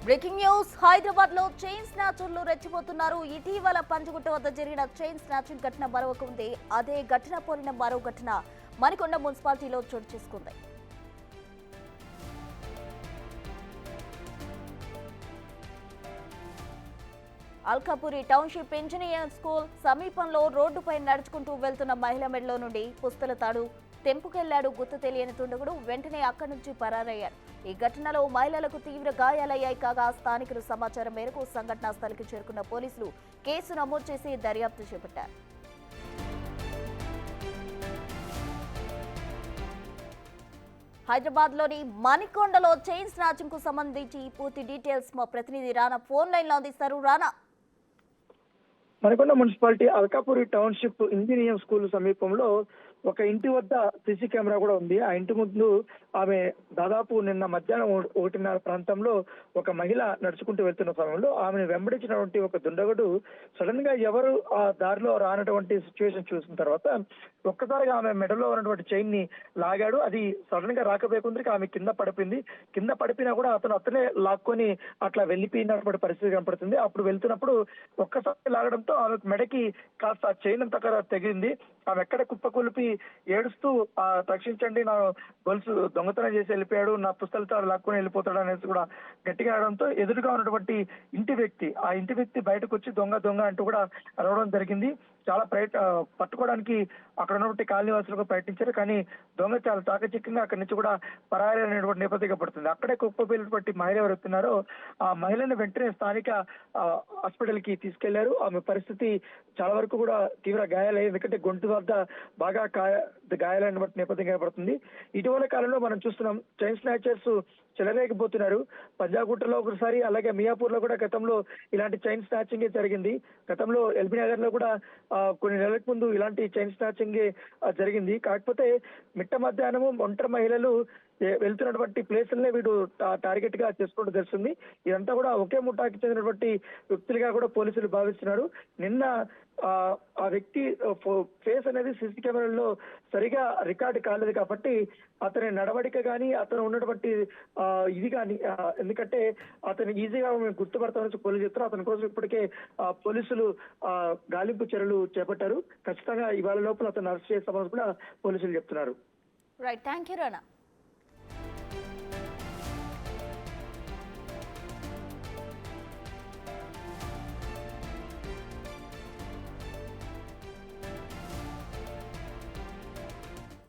Breaking news Hyderabad లో chain స్నాచర్లు రెచ్చిపోతున్నారు. ఇటీవల పంజగుట్ట వద్ద జరిగిన చైన్ స్నాచింగ్ ఘటన మరొక ఉంది. అదే ఘటన పోలిన మరో ఘటన మణికొండ మున్సిపాలిటీలో చోటు చేసుకుంది. అల్కాపురి టౌన్షిప్ ఇంజనీరింగ్ స్కూల్ సమీపంలో రోడ్డుపై నడుచుకుంటూ వెళ్తున్న మహిళ మెడలో నుండి పుస్తల తాడు తెంపుకెళ్లాడు గుర్తు తెలియని దుండగుడు. వెంటనే అక్కడి నుంచి పరారయ్యాడు. ఈ ఘటనలో మహిళలకు తీవ్ర గాయాలయ్యాయి. కాగా స్థానికుల సమాచారం మేరకు సంఘటనా స్థలికి చేరుకున్న పోలీసులు కేసు నమోదు చేసి దర్యాప్తు చేపట్టారు. హైదరాబాద్ లోని మణికొండలో చైన్ స్నాచింగ్ కు సంబంధించి పూర్తి డీటెయిల్స్ మా ప్రతినిధి రానా ఫోన్ లైన్ లో అందిస్తారు. రానా, Manikonda municipality Alkapuri township engineering school సమీపంలో ఒక ఇంటి వద్ద సీసీ కెమెరా కూడా ఉంది. ఆ ఇంటి ముందు ఆమె దాదాపు నిన్న మధ్యాహ్నం 1:30 ప్రాంతంలో ఒక మహిళ నడుచుకుంటూ వెళ్తున్న సమయంలో ఆమెను వెంబడించినటువంటి ఒక దుండగుడు సడన్ గా ఎవరు ఆ దారిలో రానటువంటి సిచ్యువేషన్ చూసిన తర్వాత ఒక్కసారిగా ఆమె మెడలో ఉన్నటువంటి చైన్ ని లాగాడు. అది సడన్ గా రాకపోయేకుందరికి ఆమె కింద పడిపోయింది. కింద పడిపోయినా కూడా అతనే లాక్కొని అట్లా వెళ్ళిపోయినటువంటి పరిస్థితి కనపడుతుంది. అప్పుడు వెళ్తున్నప్పుడు ఒక్కసారి లాగడంతో ఆమె మెడకి కాస్త చైన్ అంతా తెగింది. ఆమె ఎక్కడ కుప్పకూలిపి ఏడుస్తూ రక్షించండి, నా గొలుసు దొంగతనం చేసి వెళ్ళిపోయాడు, నా పుస్తకాలతో లాక్కొని వెళ్ళిపోతాడు అనేసి కూడా గట్టిగా అనడంతో ఎదురుగా ఉన్నటువంటి ఆ ఇంటి వ్యక్తి బయటకు వచ్చి దొంగ దొంగ అంటూ కూడా అరవడం జరిగింది. చాలా పట్టుకోవడానికి అక్కడ ఉన్నటువంటి కాలనీవాసులకు ప్రయత్నించారు. కానీ దొంగ చాలా చాకచక్యంగా అక్కడి నుంచి కూడా పరారీ అనేటువంటి నేపథ్యంగా పడుతుంది. అక్కడే కుప్పపోయినటువంటి మహిళ ఎవరుతున్నారో ఆ మహిళను వెంటనే స్థానిక హాస్పిటల్ కి తీసుకెళ్లారు. ఆమె పరిస్థితి చాలా వరకు కూడా తీవ్ర గాయాలయ్యాయి. ఎందుకంటే గొంతు వద్ద బాగా గాయాలైనటువంటి నేపథ్యం కనబడుతుంది. ఇటీవల కాలంలో మనం చూస్తున్నాం చైన్ స్నాచర్స్ చెలరేగిపోతున్నారు. పంజాగుట్టలో ఒకసారి, అలాగే మియాపూర్ లో కూడా గతంలో ఇలాంటి చైన్ స్నాచింగ్ జరిగింది. గతంలో ఎల్బీ నగర్ లో కూడా కొన్ని నెలల ముందు ఇలాంటి చైన్ స్నాచింగ్ జరిగింది. కాకపోతే మిట్ట మధ్యాహ్నము ఒంటరి మహిళలు వెళ్తున్నటువంటి ప్లేసులనే వీడు టార్గెట్ గా చేసుకోవడం తెలుస్తుంది. ఇదంతా కూడా ఒకే ముఠాకి చెందినటువంటి వ్యక్తులుగా కూడా పోలీసులు భావిస్తున్నారు. నిన్న ఆ వ్యక్తి ఫేస్ అనేది సీసీ కెమెరాల్లో సరిగా రికార్డు కాలేదు కాబట్టి అతని నడవడిక కానీ అతను ఉన్నటువంటి ఇది కానీ ఎందుకంటే అతను ఈజీగా గుర్తుపడతామని పోలీసులు చెప్తారు. అతని కోసం ఇప్పటికే పోలీసులు గాలింపు చర్యలు చేపట్టారు. ఖచ్చితంగా ఇవాళ లోపల అతను అరెస్ట్ చేస్తామని కూడా పోలీసులు చెప్తున్నారు. Right, thank you Rana.